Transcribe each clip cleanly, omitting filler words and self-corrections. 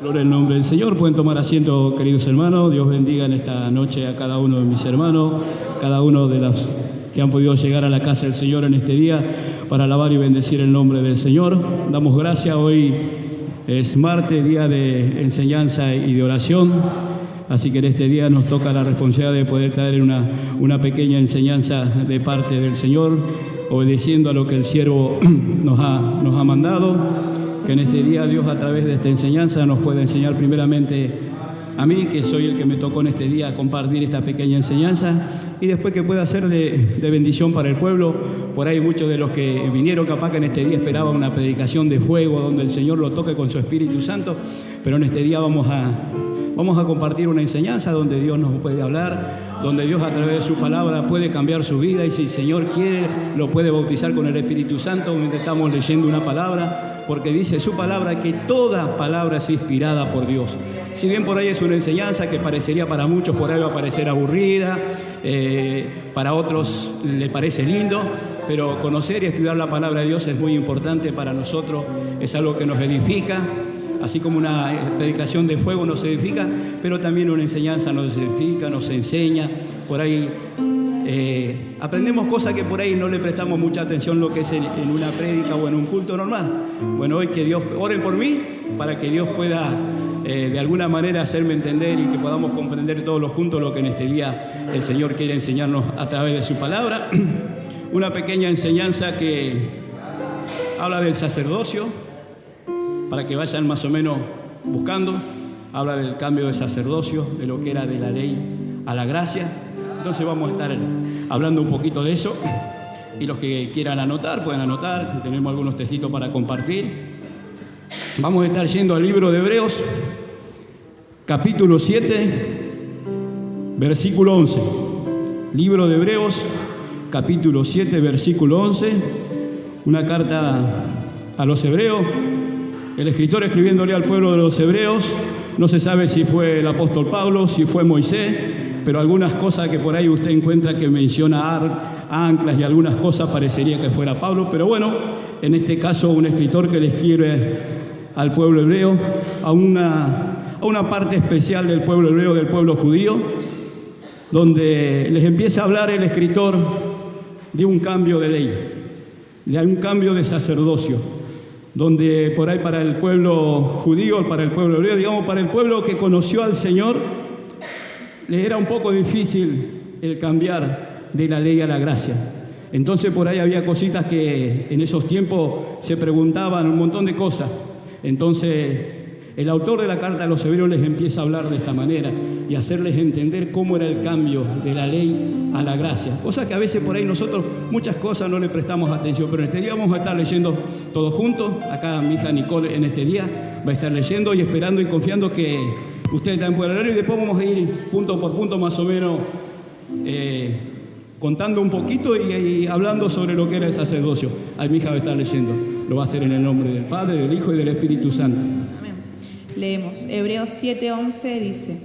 Gloria al nombre del Señor. Pueden tomar asiento, queridos hermanos. Dios bendiga en esta noche a cada uno de mis hermanos, cada uno de los que han podido llegar a la casa del Señor en este día para alabar y bendecir el nombre del Señor. Damos gracias. Hoy es martes, día de enseñanza y de oración. Así que en este día nos toca la responsabilidad de poder traer una pequeña enseñanza de parte del Señor, obedeciendo a lo que el siervo nos ha mandado. Que en este día Dios, a través de esta enseñanza, nos pueda enseñar primeramente a mí, que soy el que me tocó en este día compartir esta pequeña enseñanza, y después que pueda ser de bendición para el pueblo. Por ahí muchos de los que vinieron capaz que en este día esperaban una predicación de fuego donde el Señor lo toque con su Espíritu Santo, pero en este día vamos a compartir una enseñanza donde Dios nos puede hablar, donde Dios a través de su palabra puede cambiar su vida, y si el Señor quiere lo puede bautizar con el Espíritu Santo mientras estamos leyendo una palabra, porque dice su palabra que toda palabra es inspirada por Dios. Si bien por ahí es una enseñanza que parecería para muchos por ahí va a parecer aburrida, para otros le parece lindo, pero conocer y estudiar la palabra de Dios es muy importante para nosotros, es algo que nos edifica. Así como una predicación de fuego nos edifica, pero también una enseñanza nos edifica, nos enseña. Por ahí aprendemos cosas que por ahí no le prestamos mucha atención lo que es en una prédica o en un culto normal. Bueno, hoy que Dios, oren por mí para que Dios pueda de alguna manera hacerme entender y que podamos comprender todos juntos lo que en este día el Señor quiere enseñarnos a través de su palabra. Una pequeña enseñanza que habla del sacerdocio, para que vayan más o menos buscando. Habla del cambio de sacerdocio, de lo que era de la ley a la gracia. Entonces vamos a estar hablando un poquito de eso, y los que quieran anotar pueden anotar. Tenemos algunos textitos para compartir. Vamos a estar yendo al libro de Hebreos, capítulo 7, versículo 11. Libro de Hebreos, capítulo 7, versículo 11. Una carta a los hebreos. El escritor escribiéndole al pueblo de los hebreos, no se sabe si fue el apóstol Pablo, si fue Moisés, pero algunas cosas que por ahí usted encuentra que menciona anclas y algunas cosas parecería que fuera Pablo, pero bueno, en este caso un escritor que le escribe al pueblo hebreo, a una parte especial del pueblo hebreo, del pueblo judío, donde les empieza a hablar el escritor de un cambio de ley, de un cambio de sacerdocio, donde por ahí para el pueblo judío, para el pueblo hebreo, digamos para el pueblo que conoció al Señor, le era un poco difícil el cambiar de la ley a la gracia. Entonces por ahí había cositas que en esos tiempos se preguntaban, un montón de cosas. Entonces el autor de la carta a los hebreos les empieza a hablar de esta manera y hacerles entender cómo era el cambio de la ley a la gracia. Cosa que a veces por ahí nosotros muchas cosas no le prestamos atención, pero en este día vamos a estar leyendo todos juntos. Acá mi hija Nicole en este día va a estar leyendo y esperando y confiando que ustedes también puedan leer, y después vamos a ir punto por punto más o menos contando un poquito y hablando sobre lo que era el sacerdocio. Ahí mi hija va a estar leyendo. Lo va a hacer en el nombre del Padre, del Hijo y del Espíritu Santo. Amén. Leemos, Hebreos 7:11 dice: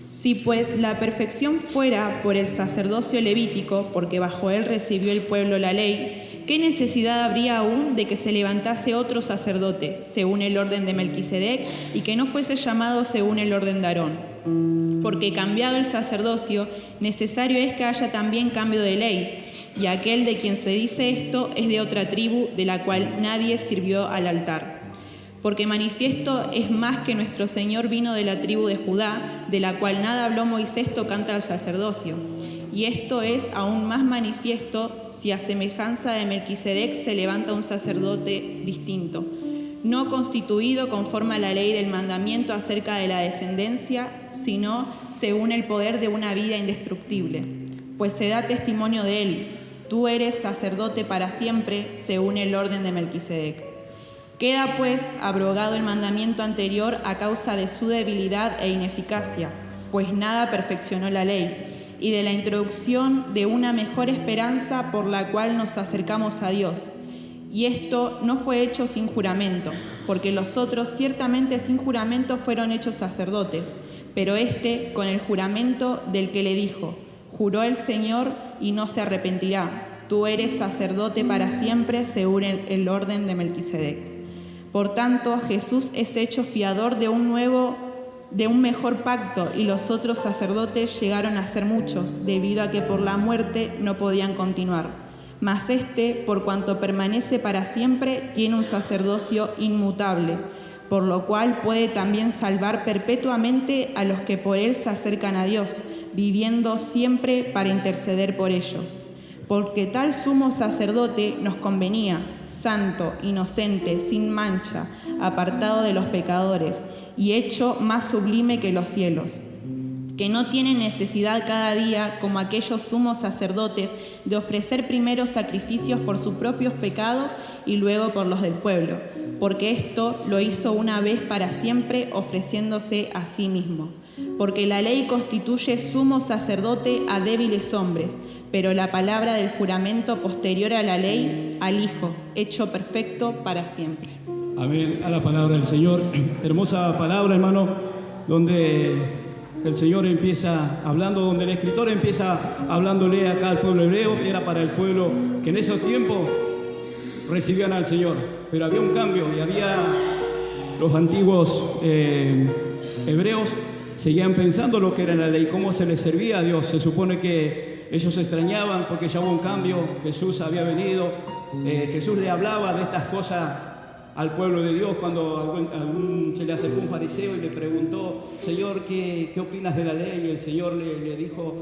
Si pues la perfección fuera por el sacerdocio levítico, porque bajo él recibió el pueblo la ley, ¿qué necesidad habría aún de que se levantase otro sacerdote, según el orden de Melquisedec, y que no fuese llamado según el orden de Aarón? Porque cambiado el sacerdocio, necesario es que haya también cambio de ley, y aquel de quien se dice esto es de otra tribu, de la cual nadie sirvió al altar. Porque manifiesto es más que nuestro Señor vino de la tribu de Judá, de la cual nada habló Moisés tocante al sacerdocio. Y esto es aún más manifiesto si a semejanza de Melquisedec se levanta un sacerdote distinto, no constituido conforme a la ley del mandamiento acerca de la descendencia, sino según el poder de una vida indestructible. Pues se da testimonio de él: tú eres sacerdote para siempre, según el orden de Melquisedec. Queda pues abrogado el mandamiento anterior a causa de su debilidad e ineficacia, pues nada perfeccionó la ley, y de la introducción de una mejor esperanza por la cual nos acercamos a Dios. Y esto no fue hecho sin juramento, porque los otros ciertamente sin juramento fueron hechos sacerdotes, pero este con el juramento del que le dijo: juró el Señor y no se arrepentirá, tú eres sacerdote para siempre según el orden de Melquisedec. Por tanto, Jesús es hecho fiador de un mejor pacto, y los otros sacerdotes llegaron a ser muchos, debido a que por la muerte no podían continuar. Mas este, por cuanto permanece para siempre, tiene un sacerdocio inmutable, por lo cual puede también salvar perpetuamente a los que por él se acercan a Dios, viviendo siempre para interceder por ellos. Porque tal sumo sacerdote nos convenía, santo, inocente, sin mancha, apartado de los pecadores, y hecho más sublime que los cielos, que no tiene necesidad cada día, como aquellos sumos sacerdotes, de ofrecer primero sacrificios por sus propios pecados y luego por los del pueblo, porque esto lo hizo una vez para siempre, ofreciéndose a sí mismo. Porque la ley constituye sumo sacerdote a débiles hombres, pero la palabra del juramento posterior a la ley, al Hijo, hecho perfecto para siempre. Amén. A la palabra del Señor. Hermosa palabra, hermano, donde el Señor empieza hablando, donde el escritor empieza hablándole acá al pueblo hebreo. Era para el pueblo que en esos tiempos recibían al Señor, pero había un cambio y había los antiguos hebreos seguían pensando lo que era la ley, cómo se les servía a Dios. Se supone que ellos se extrañaban porque ya hubo un cambio, Jesús había venido, Jesús le hablaba de estas cosas al pueblo de Dios. Cuando se le acercó un fariseo y le preguntó: Señor, ¿qué opinas de la ley? Y el Señor le dijo: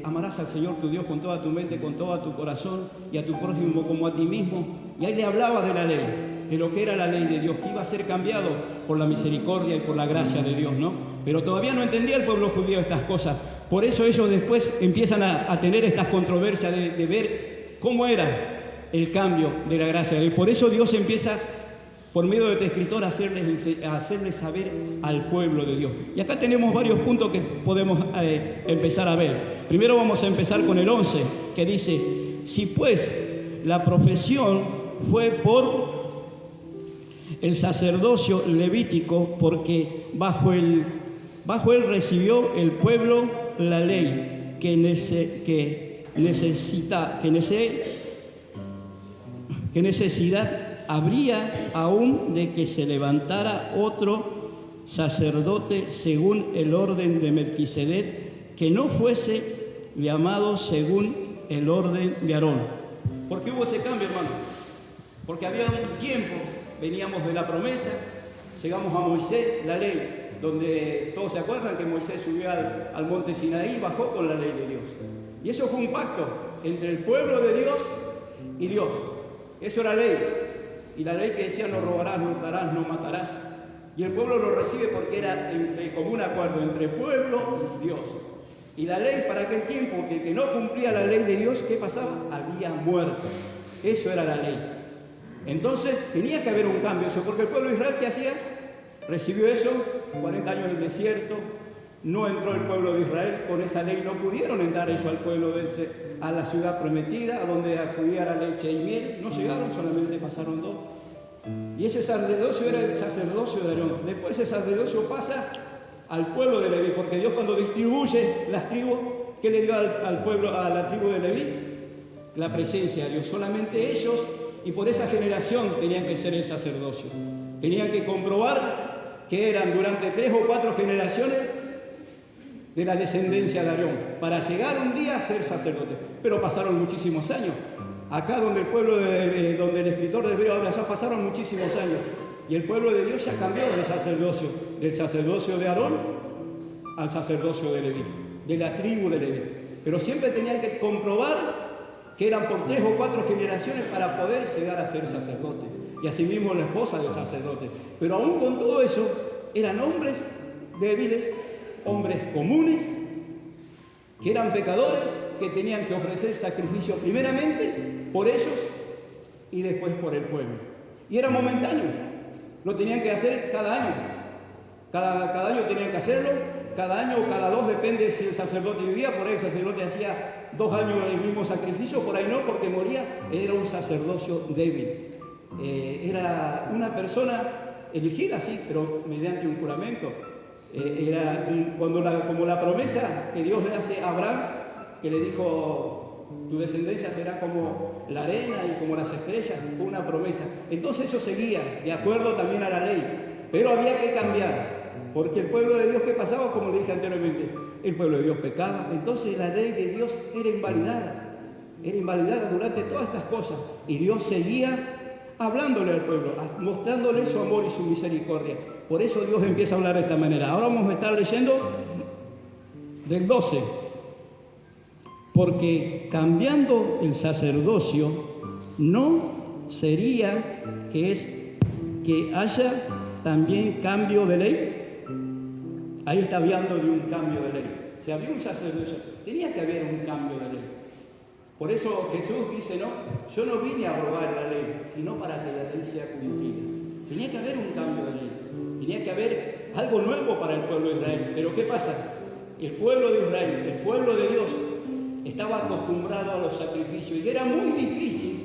amarás al Señor tu Dios con toda tu mente, con todo tu corazón, y a tu prójimo como a ti mismo. Y ahí le hablaba de la ley, de lo que era la ley de Dios, que iba a ser cambiado por la misericordia y por la gracia de Dios, ¿no? Pero todavía no entendía el pueblo judío estas cosas. Por eso ellos después empiezan a tener estas controversias de ver cómo era el cambio de la gracia de Dios. Por eso Dios empieza, por medio de este escritor, a hacerles saber al pueblo de Dios. Y acá tenemos varios puntos que podemos empezar a ver. Primero vamos a empezar con el 11, que dice: si pues la profesión fue por el sacerdocio levítico, porque bajo él recibió el pueblo la ley, ¿qué necesidad habría aún de que se levantara otro sacerdote según el orden de Melquisedec, que no fuese llamado según el orden de Aarón? ¿Por qué hubo ese cambio, hermano? Porque había un tiempo, veníamos de la promesa, llegamos a Moisés, la ley, donde todos se acuerdan que Moisés subió al monte Sinaí y bajó con la ley de Dios. Y eso fue un pacto entre el pueblo de Dios y Dios. Eso era ley. Y la ley que decía: no robarás, no hurtarás, no matarás. Y el pueblo lo recibe porque era común acuerdo entre pueblo y Dios. Y la ley para aquel tiempo, que no cumplía la ley de Dios, ¿qué pasaba? Había muerto. Eso era la ley. Entonces tenía que haber un cambio, eso, porque el pueblo de Israel, ¿qué hacía? Recibió eso, 40 años en el desierto, no entró el pueblo de Israel, con esa ley no pudieron entrar ellos al pueblo a la ciudad prometida, a donde acudía la leche y miel, no llegaron, solamente pasaron 2. Y ese sacerdocio era el sacerdocio de Aarón. Después ese sacerdocio pasa al pueblo de Leví, porque Dios, cuando distribuye las tribus, ¿qué le dio al pueblo, a la tribu de Leví? La presencia de Dios. Solamente ellos, y por esa generación, tenían que ser el sacerdocio. Tenían que comprobar que eran durante 3 o 4 generaciones de la descendencia de Aarón, para llegar un día a ser sacerdote. Pero pasaron muchísimos años. Acá donde donde el escritor de Hebreo habla, ya pasaron muchísimos años. Y el pueblo de Dios ya cambió de sacerdocio, del sacerdocio de Aarón al sacerdocio de Leví, de la tribu de Leví. Pero siempre tenían que comprobar que eran por 3 o 4 generaciones para poder llegar a ser sacerdote. Y asimismo la esposa del sacerdote. Pero aún con todo eso, eran hombres débiles, hombres comunes, que eran pecadores, que tenían que ofrecer sacrificio primeramente por ellos y después por el pueblo. Y era momentáneo, lo tenían que hacer cada año. Cada año tenían que hacerlo, cada año o cada 2, depende si el sacerdote vivía. Por ahí el sacerdote hacía 2 años el mismo sacrificio, por ahí no, porque moría. Era un sacerdocio débil. Era una persona elegida, sí, pero mediante un juramento. Era como la promesa que Dios le hace a Abraham, que le dijo: Tu descendencia será como la arena y como las estrellas, una promesa. Entonces eso seguía, de acuerdo también a la ley. Pero había que cambiar, porque el pueblo de Dios, ¿qué pasaba? Como le dije anteriormente, el pueblo de Dios pecaba. Entonces la ley de Dios era invalidada durante todas estas cosas. Y Dios seguía hablándole al pueblo, mostrándole su amor y su misericordia. Por eso Dios empieza a hablar de esta manera. Ahora vamos a estar leyendo del 12. Porque cambiando el sacerdocio, no sería que haya también cambio de ley. Ahí está hablando de un cambio de ley. Si había un sacerdocio, tenía que haber un cambio de ley. Por eso Jesús dice, no, yo no vine a abrogar la ley, sino para que la ley sea cumplida. Tenía que haber un cambio de ley. Tenía que haber algo nuevo para el pueblo de Israel. Pero ¿qué pasa? El pueblo de Israel, el pueblo de Dios, estaba acostumbrado a los sacrificios y era muy difícil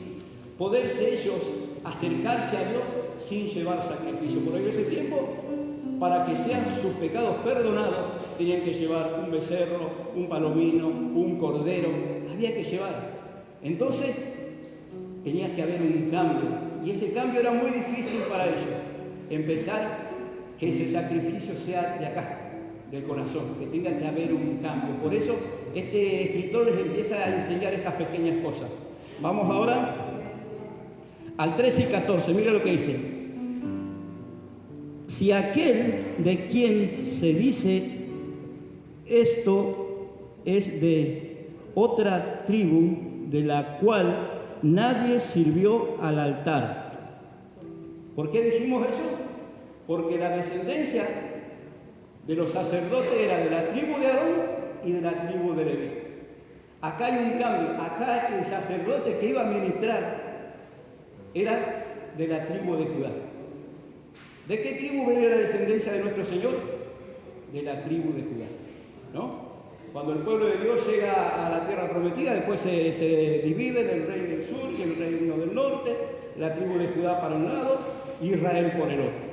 poderse ellos acercarse a Dios sin llevar sacrificio. Por ese tiempo, para que sean sus pecados perdonados, tenían que llevar un becerro, un palomino, un cordero, había que llevar. Entonces, tenía que haber un cambio, y ese cambio era muy difícil para ellos. Empezar que ese sacrificio sea de acá, del corazón, que tenga que haber un cambio. Por eso, este escritor les empieza a enseñar estas pequeñas cosas. Vamos ahora al 13 y 14, mira lo que dice. Si aquel de quien se dice esto es de otra tribu de la cual nadie sirvió al altar. ¿Por qué dijimos eso? Porque la descendencia de los sacerdotes era de la tribu de Aarón y de la tribu de Leví. Acá hay un cambio. Acá el sacerdote que iba a ministrar era de la tribu de Judá. ¿De qué tribu viene la descendencia de nuestro Señor? De la tribu de Judá, ¿no? Cuando el pueblo de Dios llega a la tierra prometida, después se divide en el reino del sur y el reino del norte, la tribu de Judá para un lado y Israel por el otro.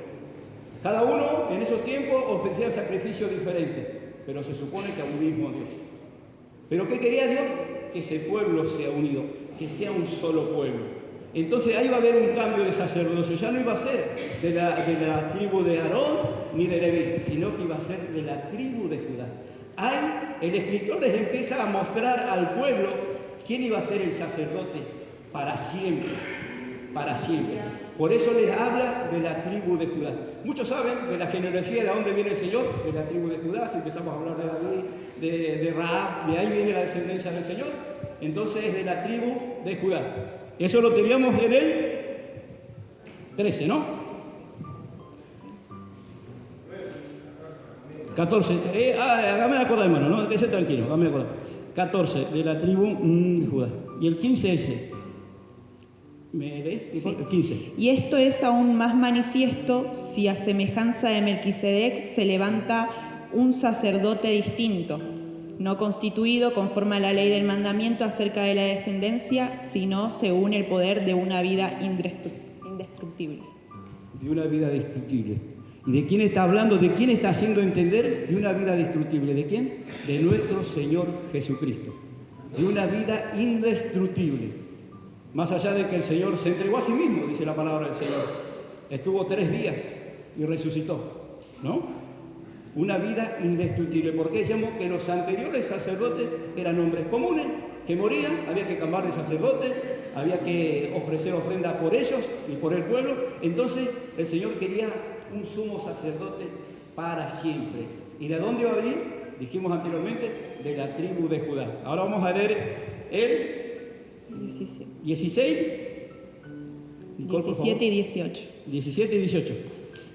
Cada uno en esos tiempos ofrecía sacrificios diferentes, pero se supone que a un mismo Dios. ¿Pero qué quería Dios? Que ese pueblo sea unido, que sea un solo pueblo. Entonces ahí va a haber un cambio de sacerdocio. Ya no iba a ser de la tribu de Aarón ni de Leví, sino que iba a ser de la tribu de Judá. Ahí el escritor les empieza a mostrar al pueblo quién iba a ser el sacerdote para siempre, para siempre. Por eso les habla de la tribu de Judá. Muchos saben de la genealogía de dónde viene el Señor, de la tribu de Judá. Si empezamos a hablar de David, de Rahab, de ahí viene la descendencia del Señor. Entonces es de la tribu de Judá. Eso lo teníamos en el 13, ¿no? 14. Hágame acordar, hermano, no, quédese tranquilo, hágame acordar. 14, de la tribu de Judá. Y el 15 ese. ¿Me ves? Sí. El 15. Y esto es aún más manifiesto si a semejanza de Melquisedec se levanta un sacerdote distinto, no constituido conforme a la ley del mandamiento acerca de la descendencia, sino según el poder de una vida indestructible. De una vida destructible. ¿Y de quién está hablando? ¿De quién está haciendo entender? De una vida destructible. ¿De quién? De nuestro Señor Jesucristo. De una vida indestructible. Más allá de que el Señor se entregó a sí mismo, dice la palabra del Señor. Estuvo 3 días y resucitó, ¿no? Una vida indestructible. Porque decíamos que los anteriores sacerdotes eran hombres comunes que morían, había que cambiar de sacerdote, había que ofrecer ofrenda por ellos y por el pueblo. Entonces el Señor quería un sumo sacerdote para siempre. ¿Y de dónde iba a venir? Dijimos anteriormente, de la tribu de Judá. Ahora vamos a leer el 16, 17 y 18. 17 y 18.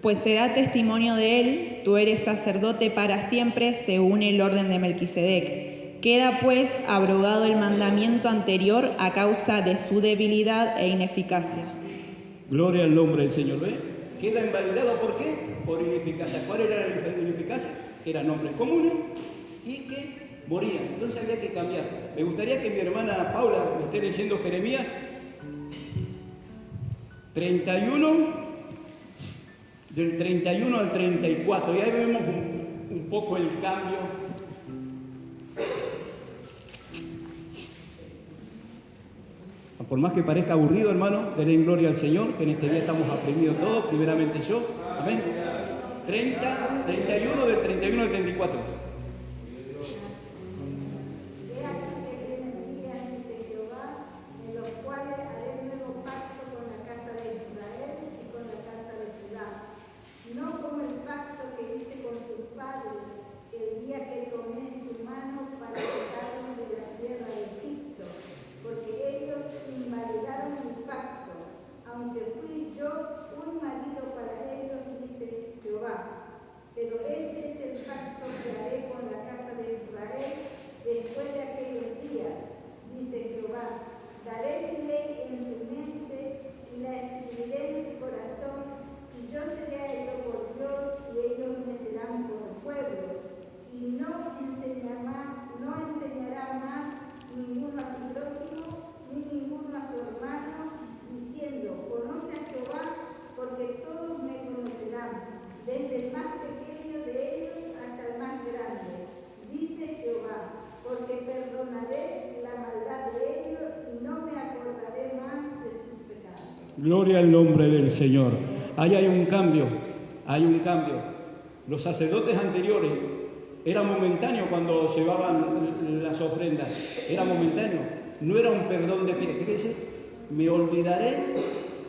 Pues se da testimonio de él, tú eres sacerdote para siempre según el orden de Melquisedec. Queda pues abrogado el mandamiento anterior a causa de su debilidad e ineficacia. Gloria al nombre del Señor. ¿Ve? Queda invalidado, ¿por qué? Por ineficacia. ¿Cuál era la ineficacia? Eran hombres comunes y que morían. Entonces había que cambiar. Me gustaría que mi hermana Paula me esté leyendo Jeremías 31, del 31 al 34. Y ahí vemos un poco el cambio. Por más que parezca aburrido, hermano, denle gloria al Señor, que en este día estamos aprendiendo todo, primeramente yo. Amén. 31 del 31 al 34. Pero este es el pacto que haré con la casa de Israel después de aquellos días, dice Jehová. Daré mi ley en su mente y la escribiré en su corazón, y yo seré a ellos por Dios y ellos me serán por pueblo. Y no enseñará más ninguno a su prójimo, ni ninguno a su hermano, diciendo, conoce a Jehová, porque todos me conocerán, desde el más pequeño de ellos hasta el más grande, dice Jehová, porque perdonaré la maldad de ellos y no me acordaré más de sus pecados. Gloria al nombre del Señor. Ahí hay un cambio. Los sacerdotes anteriores era momentáneo cuando llevaban las ofrendas, era momentáneo, no era un perdón de pecado. ¿Qué dice? Me olvidaré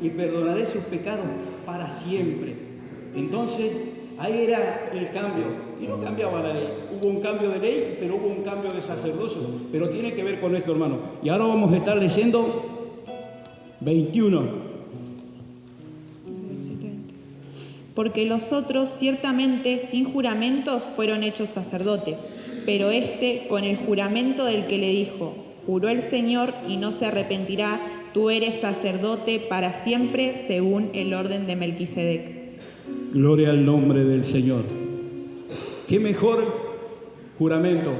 y perdonaré sus pecados para siempre. Entonces, ahí era el cambio, y no cambiaba la ley. Hubo un cambio de ley, pero hubo un cambio de sacerdocio, pero tiene que ver con esto, hermano. Y ahora vamos a estar leyendo 21. Porque los otros ciertamente sin juramentos fueron hechos sacerdotes, pero este con el juramento del que le dijo, juró el Señor y no se arrepentirá, tú eres sacerdote para siempre según el orden de Melquisedec. Gloria al nombre del Señor. Qué mejor juramento.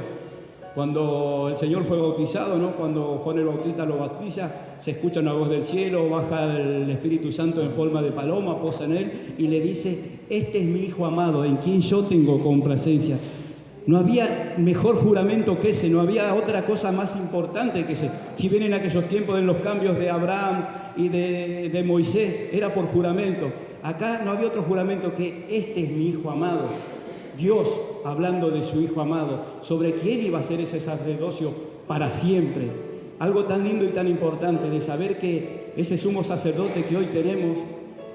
Cuando el Señor fue bautizado, ¿no? Cuando Juan el Bautista lo bautiza, se escucha una voz del cielo, baja el Espíritu Santo en forma de paloma, posa en él y le dice, este es mi Hijo amado, en quien yo tengo complacencia. No había mejor juramento que ese, no había otra cosa más importante que ese. Si bien en aquellos tiempos de los cambios de Abraham y de Moisés, era por juramento. Acá no había otro juramento que este es mi Hijo amado. Dios hablando de su Hijo amado, sobre quién iba a ser ese sacerdocio para siempre. Algo tan lindo y tan importante de saber que ese sumo sacerdote que hoy tenemos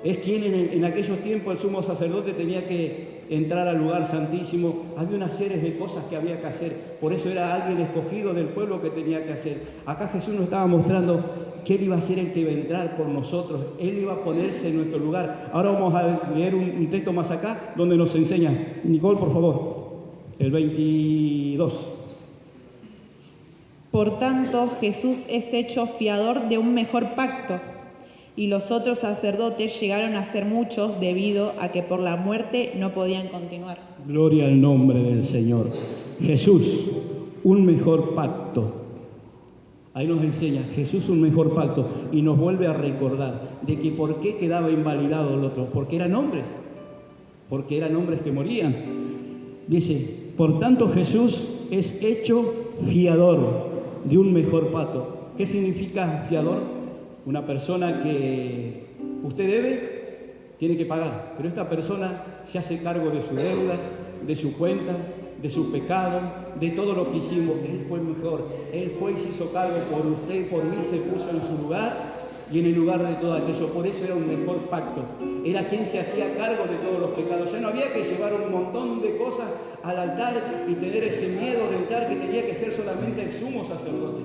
es quien en aquellos tiempos el sumo sacerdote tenía que entrar al lugar santísimo. Había una serie de cosas que había que hacer, por eso era alguien escogido del pueblo que tenía que hacer. Acá Jesús nos estaba mostrando que Él iba a ser el que iba a entrar por nosotros, Él iba a ponerse en nuestro lugar. Ahora vamos a leer un texto más acá donde nos enseña. Nicole, por favor, el 22. Por tanto, Jesús es hecho fiador de un mejor pacto, y los otros sacerdotes llegaron a ser muchos debido a que por la muerte no podían continuar. Gloria al nombre del Señor. Jesús, un mejor pacto. Ahí nos enseña Jesús un mejor pacto y nos vuelve a recordar de que por qué quedaba invalidado el otro, porque eran hombres que morían. Dice, por tanto Jesús es hecho fiador de un mejor pacto. ¿Qué significa fiador? Una persona que usted debe, tiene que pagar, pero esta persona se hace cargo de su deuda, de su cuenta, de su pecado, de todo lo que hicimos. Él fue mejor, Él fue y se hizo cargo por usted y por mí, se puso en su lugar y en el lugar de todo aquello. Por eso era un mejor pacto. Era quien se hacía cargo de todos los pecados. Ya no había que llevar un montón de cosas al altar y tener ese miedo de entrar que tenía que ser solamente el sumo sacerdote.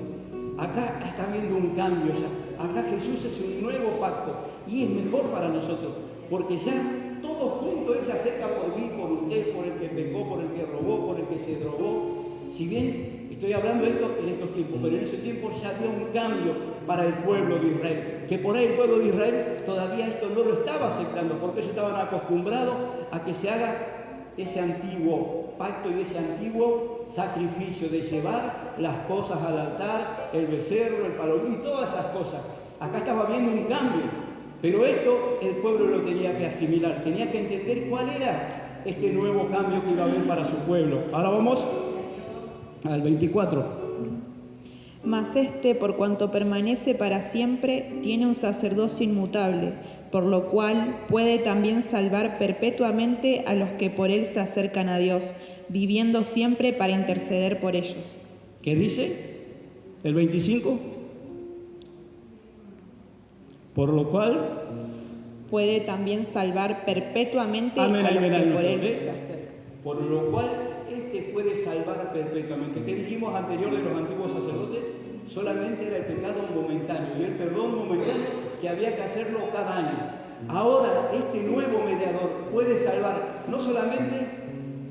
Acá está viendo un cambio ya. Acá Jesús es un nuevo pacto y es mejor para nosotros, porque ya todos juntos Él se acerca por mí, por usted, por el que pecó, por el que robó, por el que se drogó. Si bien estoy hablando de esto en estos tiempos, pero en ese tiempo ya había un cambio para el pueblo de Israel, que por ahí el pueblo de Israel todavía esto no lo estaba aceptando, porque ellos estaban acostumbrados a que se haga ese antiguo pacto y ese antiguo sacrificio de llevar las cosas al altar, el becerro, el palomino y todas esas cosas. Acá estaba viendo un cambio, pero esto el pueblo lo tenía que asimilar, tenía que entender cuál era este nuevo cambio que iba a haber para su pueblo. Ahora vamos al 24. Mas éste, por cuanto permanece para siempre, tiene un sacerdocio inmutable, por lo cual puede también salvar perpetuamente a los que por él se acercan a Dios, viviendo siempre para interceder por ellos. ¿Qué dice? El 25. Por lo cual Puede también salvar perpetuamente a los que por él se acercan. Por lo cual este puede salvar perpetuamente. ¿Qué dijimos anterior de los antiguos sacerdotes? Solamente era el pecado momentáneo y el perdón momentáneo que había que hacerlo cada año. Ahora este nuevo mediador puede salvar, no solamente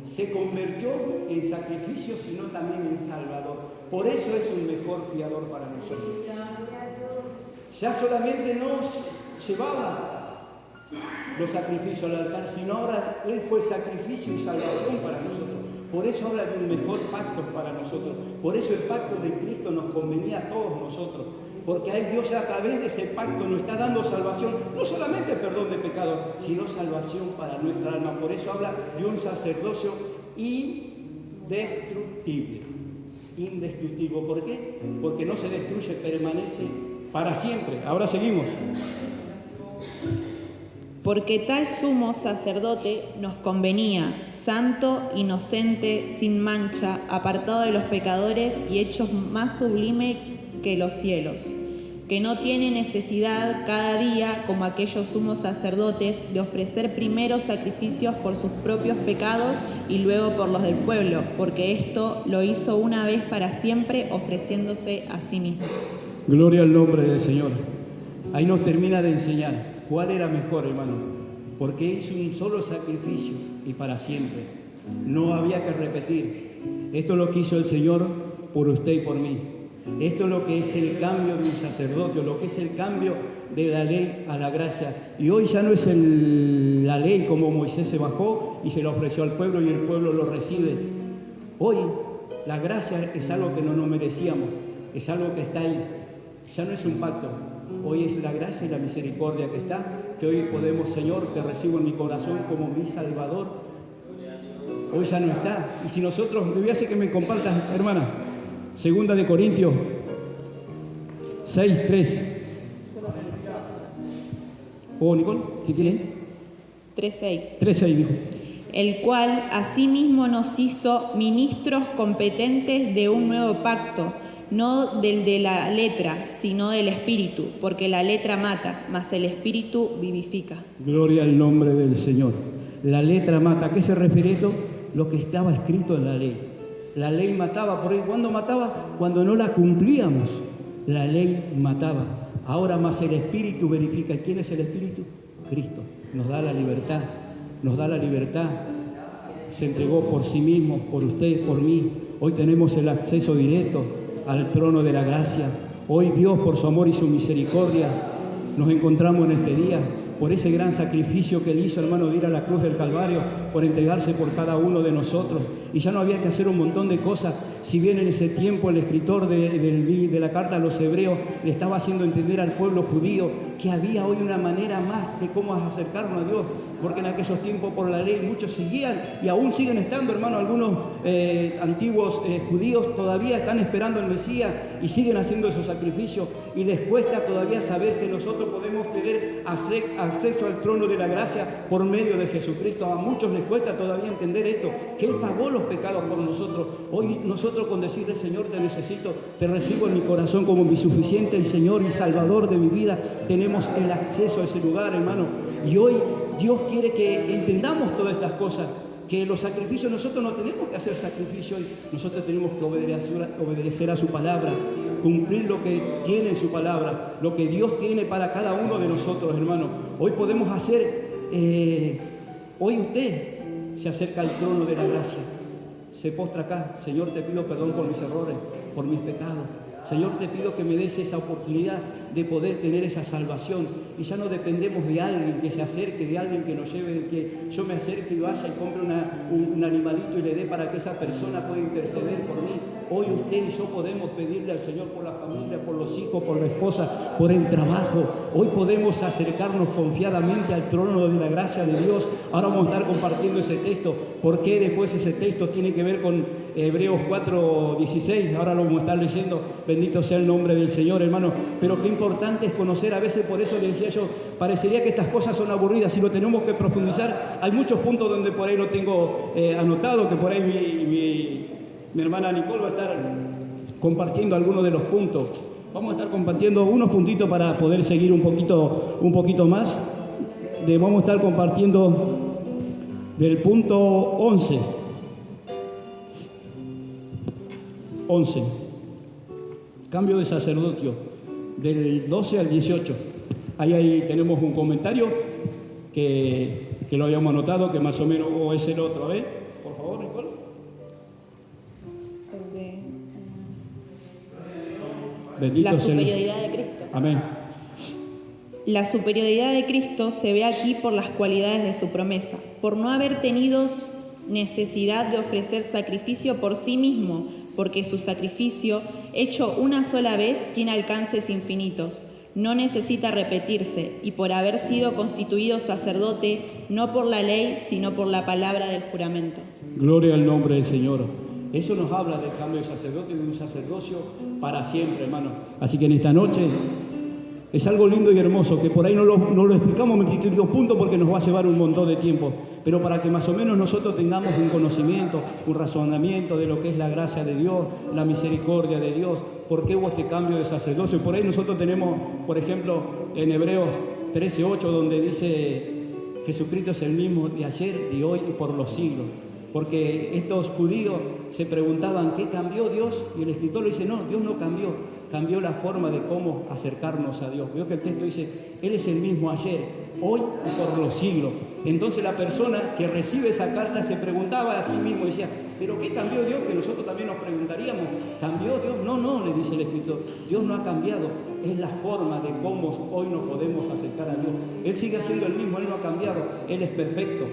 se convirtió en sacrificio, sino también en salvador. Por eso es un mejor fiador para nosotros. Ya solamente no llevaba los sacrificios al altar, sino ahora Él fue sacrificio y salvación para nosotros. Por eso habla de un mejor pacto para nosotros. Por eso el pacto de Cristo nos convenía a todos nosotros. Porque ahí Dios ya a través de ese pacto nos está dando salvación, no solamente perdón de pecado, sino salvación para nuestra alma. Por eso habla de un sacerdocio indestructible. Indestructible. ¿Por qué? Porque no se destruye, permanece para siempre. Ahora seguimos. Porque tal sumo sacerdote nos convenía, santo, inocente, sin mancha, apartado de los pecadores y hecho más sublime que los cielos, que no tiene necesidad cada día, como aquellos sumos sacerdotes, de ofrecer primero sacrificios por sus propios pecados y luego por los del pueblo, porque esto lo hizo una vez para siempre, ofreciéndose a sí mismo. Gloria al nombre del Señor. Ahí nos termina de enseñar cuál era mejor, hermano, porque hizo un solo sacrificio y para siempre. No había que repetir. Esto es lo que hizo el Señor por usted y por mí. Esto es lo que es el cambio de un sacerdocio, lo que es el cambio de la ley a la gracia. Y hoy ya no es la ley como Moisés se bajó y se lo ofreció al pueblo y el pueblo lo recibe. Hoy la gracia es algo que no nos merecíamos, es algo que está ahí. Ya no es un pacto. Hoy es la gracia y la misericordia que está, que hoy podemos, Señor, te recibo en mi corazón como mi Salvador. Hoy ya no está. Y si nosotros, le voy a hacer que me compartas, hermana, 2 de Corintios 6:3. Nicole, ¿sí tiene? 3:6. 3:6 dijo. El cual asimismo nos hizo ministros competentes de un nuevo pacto, no del de la letra, sino del Espíritu, porque la letra mata, mas el Espíritu vivifica. Gloria al nombre del Señor. La letra mata. ¿A qué se refiere esto? Lo que estaba escrito en la ley. La ley mataba. ¿Por ahí cuándo mataba? Cuando no la cumplíamos. La ley mataba. Ahora más el Espíritu verifica. ¿Y quién es el Espíritu? Cristo. Nos da la libertad. Nos da la libertad. Se entregó por sí mismo, por usted, por mí. Hoy tenemos el acceso directo al trono de la gracia. Hoy Dios, por su amor y su misericordia, nos encontramos en este día por ese gran sacrificio que Él hizo, hermano, de ir a la cruz del Calvario, por entregarse por cada uno de nosotros. Y ya no había que hacer un montón de cosas. Si bien en ese tiempo el escritor de la carta a los hebreos le estaba haciendo entender al pueblo judío que había hoy una manera más de cómo acercarnos a Dios, porque en aquellos tiempos por la ley muchos seguían y aún siguen estando, hermano, algunos antiguos judíos todavía están esperando al Mesías y siguen haciendo esos sacrificios y les cuesta todavía saber que nosotros podemos tener acceso al trono de la gracia por medio de Jesucristo. A muchos les cuesta todavía entender esto, que Él pagó los pecados por nosotros. Hoy nosotros con decirle, Señor, te necesito, te recibo en mi corazón como mi suficiente Señor y Salvador de mi vida, tenemos el acceso a ese lugar, hermano. Y hoy Dios quiere que entendamos todas estas cosas, que los sacrificios, nosotros no tenemos que hacer sacrificios, nosotros tenemos que obedecer a su palabra, cumplir lo que tiene en su palabra, lo que Dios tiene para cada uno de nosotros, hermano. Hoy podemos hacer, hoy usted se acerca al trono de la gracia, se postra acá, Señor, te pido perdón por mis errores, por mis pecados. Señor, te pido que me des esa oportunidad de poder tener esa salvación. Y ya no dependemos de alguien que se acerque, de alguien que nos lleve, de que yo me acerque y vaya y compre un animalito y le dé para que esa persona pueda interceder por mí. Hoy usted y yo podemos pedirle al Señor por la familia, por los hijos, por la esposa, por el trabajo. Hoy podemos acercarnos confiadamente al trono de la gracia de Dios. Ahora vamos a estar compartiendo ese texto. ¿Por qué después ese texto tiene que ver con Hebreos 4:16, ahora lo vamos a estar leyendo, bendito sea el nombre del Señor, hermano, pero qué importante es conocer, a veces por eso le decía yo, parecería que estas cosas son aburridas, si lo tenemos que profundizar, hay muchos puntos donde por ahí lo tengo anotado, que por ahí mi hermana Nicole va a estar compartiendo algunos de los puntos. Vamos a estar compartiendo unos puntitos para poder seguir un poquito más. Vamos a estar compartiendo del punto 11. 11. Cambio de sacerdocio, del 12 al 18. Ahí tenemos un comentario que lo habíamos anotado, que más o menos o es el otro. A ver, por favor, Nicole. Bendito La sea el... superioridad de Cristo. Amén. La superioridad de Cristo se ve aquí por las cualidades de su promesa, por no haber tenido necesidad de ofrecer sacrificio por sí mismo, porque su sacrificio, hecho una sola vez, tiene alcances infinitos. No necesita repetirse, y por haber sido constituido sacerdote, no por la ley, sino por la palabra del juramento. Gloria al nombre del Señor. Eso nos habla del cambio de sacerdote y de un sacerdocio para siempre, hermano. Así que en esta noche es algo lindo y hermoso, que por ahí no lo explicamos en distintos puntos porque nos va a llevar un montón de tiempo, pero para que más o menos nosotros tengamos un conocimiento, un razonamiento de lo que es la gracia de Dios, la misericordia de Dios, por qué hubo este cambio de sacerdocio. Por ahí nosotros tenemos, por ejemplo, en Hebreos 13:8, donde dice Jesucristo es el mismo de ayer, de hoy y por los siglos. Porque estos judíos se preguntaban, ¿qué cambió Dios? Y el escritor le dice, no, Dios no cambió, cambió la forma de cómo acercarnos a Dios. Veo que el texto dice, Él es el mismo ayer, hoy y por los siglos. Entonces la persona que recibe esa carta se preguntaba a sí mismo, decía, ¿pero qué cambió Dios? Que nosotros también nos preguntaríamos, ¿cambió Dios? No, le dice el escritor, Dios no ha cambiado, es la forma de cómo hoy nos podemos acercar a Dios. Él sigue siendo el mismo, Él no ha cambiado, Él es perfecto.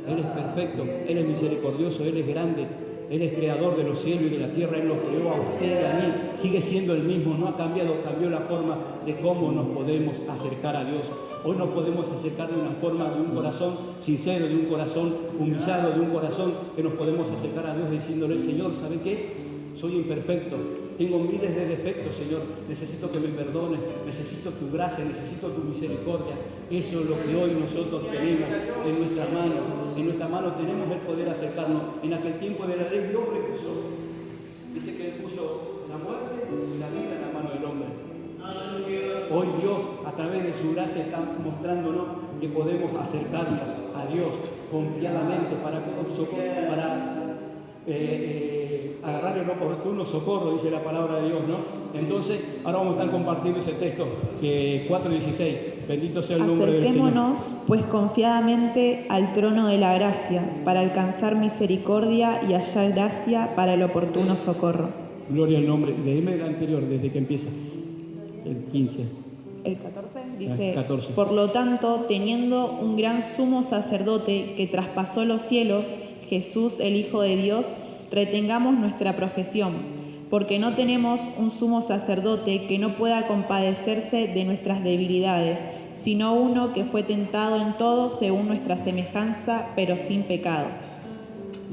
Él es perfecto, Él es misericordioso, Él es grande, Él es creador de los cielos y de la tierra, Él nos creó a usted y a mí, sigue siendo el mismo, no ha cambiado, cambió la forma de cómo nos podemos acercar a Dios. Hoy nos podemos acercar de una forma, de un corazón sincero, de un corazón humillado, de un corazón que nos podemos acercar a Dios diciéndole, Señor, ¿sabe qué? Soy imperfecto, tengo miles de defectos, Señor, necesito que me perdones, necesito tu gracia, necesito tu misericordia. Eso es lo que hoy nosotros tenemos en nuestra mano. En nuestra mano tenemos el poder acercarnos. En aquel tiempo de la ley Dios le puso, dice que Él puso la muerte y la vida en la mano del hombre. Hoy Dios, a través de su gracia, está mostrándonos que podemos acercarnos a Dios confiadamente para agarrar el oportuno socorro, dice la palabra de Dios, ¿no? Entonces, ahora vamos a estar compartiendo ese texto, 4:16. Bendito sea el nombre del Señor. Acerquémonos, pues, confiadamente al trono de la gracia, para alcanzar misericordia y hallar gracia para el oportuno socorro. Gloria al nombre. Léeme el anterior, desde que empieza. El 15. El 14 dice, 14. Por lo tanto, teniendo un gran sumo sacerdote que traspasó los cielos, Jesús, el Hijo de Dios, retengamos nuestra profesión, porque no tenemos un sumo sacerdote que no pueda compadecerse de nuestras debilidades, sino uno que fue tentado en todo según nuestra semejanza, pero sin pecado.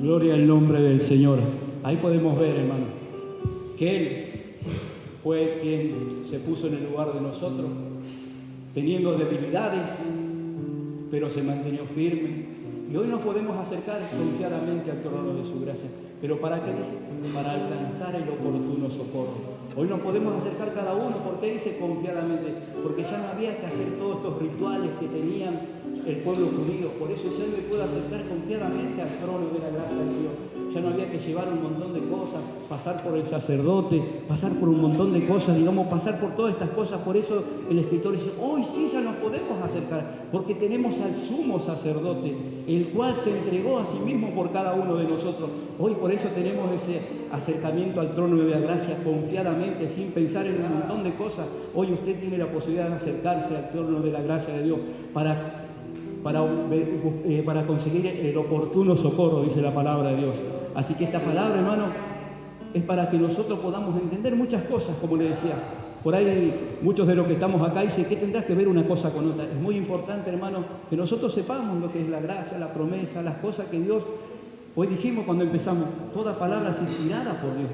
Gloria al nombre del Señor. Ahí podemos ver, hermano, que Él fue quien se puso en el lugar de nosotros, teniendo debilidades, pero se mantenió firme. Y hoy nos podemos acercar confiadamente al trono de su gracia. ¿Pero para qué dice? Para alcanzar el oportuno socorro. Hoy nos podemos acercar cada uno. ¿Por qué dice confiadamente? Porque ya no había que hacer todos estos rituales que tenían el pueblo judío. Por eso ya me puedo acercar confiadamente al trono de la gracia de Dios. Ya no había que llevar un montón de cosas, pasar por el sacerdote, pasar por un montón de cosas, digamos, pasar por todas estas cosas. Por eso el escritor dice, hoy sí ya nos podemos acercar, porque tenemos al sumo sacerdote, el cual se entregó a sí mismo por cada uno de nosotros. Hoy por eso tenemos ese acercamiento al trono de la gracia confiadamente, sin pensar en un montón de cosas. Hoy usted tiene la posibilidad de acercarse al trono de la gracia de Dios para conseguir el oportuno socorro, dice la palabra de Dios. Así que esta palabra, hermano, es para que nosotros podamos entender muchas cosas, como le decía. Por ahí muchos de los que estamos acá dicen, ¿qué tendrás que ver una cosa con otra? Es muy importante, hermano, que nosotros sepamos lo que es la gracia, la promesa, las cosas que Dios Hoy dijimos cuando empezamos, toda palabra es inspirada por Dios.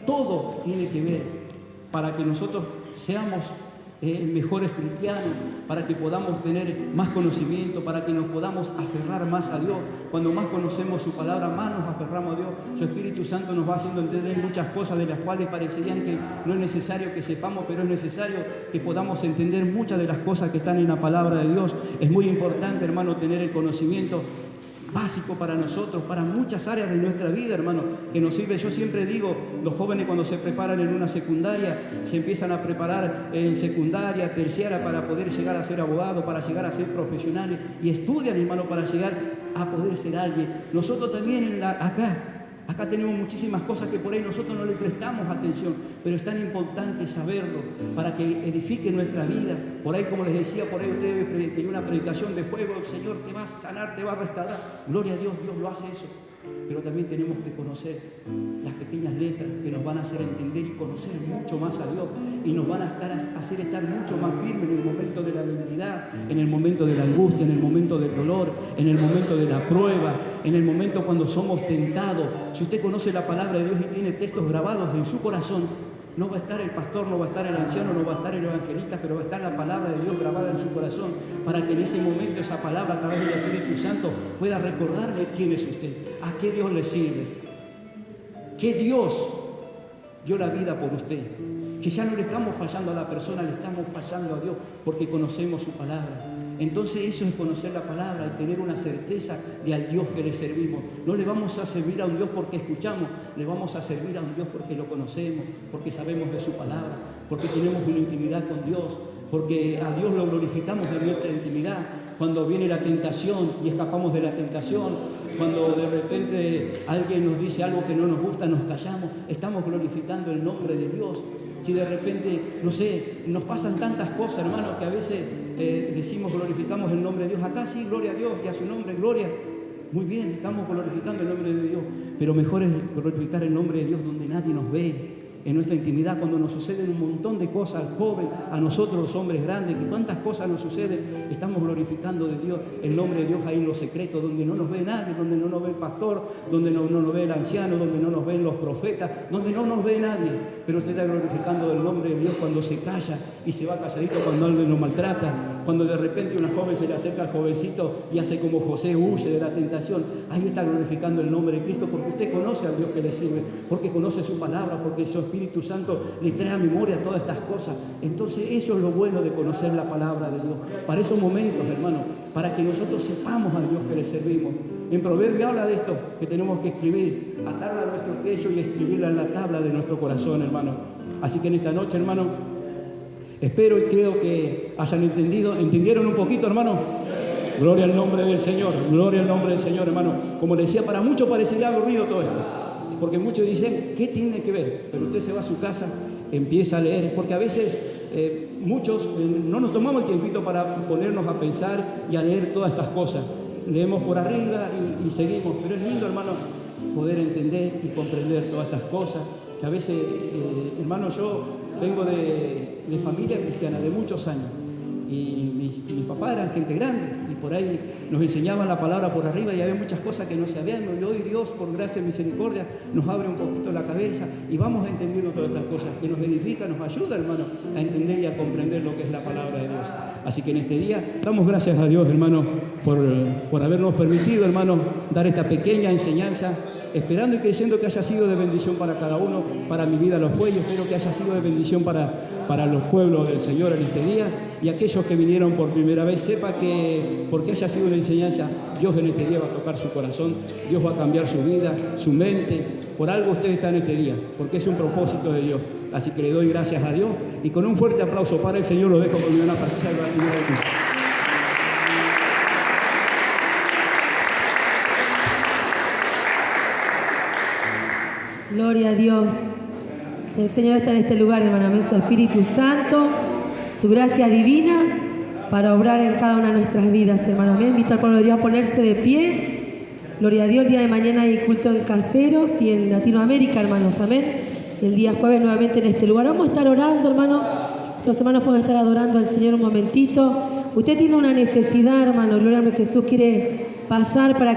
Todo tiene que ver para que nosotros seamos mejores cristianos, para que podamos tener más conocimiento, para que nos podamos aferrar más a Dios. Cuando más conocemos su palabra, más nos aferramos a Dios. Su Espíritu Santo nos va haciendo entender muchas cosas de las cuales parecerían que no es necesario que sepamos, pero es necesario que podamos entender muchas de las cosas que están en la palabra de Dios. Es muy importante, hermano, tener el conocimiento básico para nosotros, para muchas áreas de nuestra vida, hermano, que nos sirve. Yo siempre digo, los jóvenes cuando se preparan en una secundaria, se empiezan a preparar en secundaria, terciaria, para poder llegar a ser abogados, para llegar a ser profesionales, y estudian, hermano, para llegar a poder ser alguien. Nosotros también acá tenemos muchísimas cosas que por ahí nosotros no le prestamos atención, pero es tan importante saberlo para que edifique nuestra vida. Por ahí, como les decía, por ahí ustedes tienen una predicación de fuego, el Señor te va a sanar, te va a restaurar. Gloria a Dios, Dios lo hace eso. Pero también tenemos que conocer las pequeñas letras que nos van a hacer entender y conocer mucho más a Dios, y nos van a hacer estar mucho más firmes en el momento de la debilidad, en el momento de la angustia, en el momento del dolor, en el momento de la prueba, en el momento cuando somos tentados. Si usted conoce la palabra de Dios y tiene textos grabados en su corazón, no va a estar el pastor, no va a estar el anciano, no va a estar el evangelista, pero va a estar la palabra de Dios grabada en su corazón, para que en ese momento esa palabra, a través del Espíritu Santo, pueda recordarle quién es usted, a qué Dios le sirve, que Dios dio la vida por usted, que ya no le estamos fallando a la persona, le estamos fallando a Dios, porque conocemos su palabra. Entonces eso es conocer la palabra y tener una certeza de al Dios que le servimos. No le vamos a servir a un Dios porque escuchamos, le vamos a servir a un Dios porque lo conocemos, porque sabemos de su palabra, porque tenemos una intimidad con Dios, porque a Dios lo glorificamos en nuestra intimidad. Cuando viene la tentación y escapamos de la tentación, cuando de repente alguien nos dice algo que no nos gusta, nos callamos, estamos glorificando el nombre de Dios. Si de repente, no sé, nos pasan tantas cosas, hermano, que a veces decimos, glorificamos el nombre de Dios. Acá sí, gloria a Dios y a su nombre, gloria. Muy bien, estamos glorificando el nombre de Dios, pero mejor es glorificar el nombre de Dios donde nadie nos ve, en nuestra intimidad, cuando nos suceden un montón de cosas al joven, a nosotros los hombres grandes, que cuántas cosas nos suceden, estamos glorificando de Dios, el nombre de Dios ahí en los secretos, donde no nos ve nadie, donde no nos ve el pastor, donde no nos ve el anciano, donde no nos ven los profetas, donde no nos ve nadie, pero usted está glorificando el nombre de Dios cuando se calla y se va calladito cuando alguien lo maltrata, cuando de repente una joven se le acerca al jovencito y hace como José, huye de la tentación. Ahí está glorificando el nombre de Cristo, porque usted conoce al Dios que le sirve, porque conoce su palabra, porque su Espíritu Santo le trae a memoria todas estas cosas. Entonces eso es lo bueno de conocer la palabra de Dios, para esos momentos, hermano, para que nosotros sepamos al Dios que le servimos. En Proverbio habla de esto, que tenemos que escribir, atarla a nuestro cuello y escribirla en la tabla de nuestro corazón, hermano. Así que en esta noche, hermano, espero y creo que hayan ¿entendieron un poquito, hermano? Gloria al nombre del Señor, gloria al nombre del Señor, hermano. Como le decía, para muchos parecería aburrido todo esto, porque muchos dicen, ¿qué tiene que ver? Pero usted se va a su casa, empieza a leer, porque a veces muchos no nos tomamos el tiempito para ponernos a pensar y a leer todas estas cosas. Leemos por arriba y seguimos, pero es lindo, hermano, poder entender y comprender todas estas cosas, que a veces, hermano, yo vengo de familia cristiana de muchos años, y mis papás eran gente grande, y por ahí nos enseñaban la palabra por arriba, y había muchas cosas que no sabíamos, y hoy Dios, por gracia y misericordia, nos abre un poquito la cabeza, y vamos entendiendo todas estas cosas, que nos edifica, nos ayuda, hermano, a entender y a comprender lo que es la palabra de Dios. Así que en este día, damos gracias a Dios, hermano, por habernos permitido, hermano, dar esta pequeña enseñanza, esperando y creyendo que haya sido de bendición para cada uno. Para mi vida lo fue, y espero que haya sido de bendición para los pueblos del Señor en este día, y aquellos que vinieron por primera vez, sepa que porque haya sido una enseñanza, Dios en este día va a tocar su corazón, Dios va a cambiar su vida, su mente. Por algo usted está en este día, porque es un propósito de Dios. Así que le doy gracias a Dios, y con un fuerte aplauso para el Señor lo dejo con mi hermana Patricia. Gloria a Dios. El Señor está en este lugar, hermano. Amén. Su Espíritu Santo, su gracia divina para obrar en cada una de nuestras vidas, hermano. Amén. Invito al pueblo de Dios a ponerse de pie. Gloria a Dios. El día de mañana hay culto en Caseros y en Latinoamérica, hermanos. Amén. El día jueves nuevamente en este lugar. Vamos a estar orando, hermano. Nuestros hermanos pueden estar adorando al Señor un momentito. Usted tiene una necesidad, hermano. Gloria a Jesús. Quiere pasar para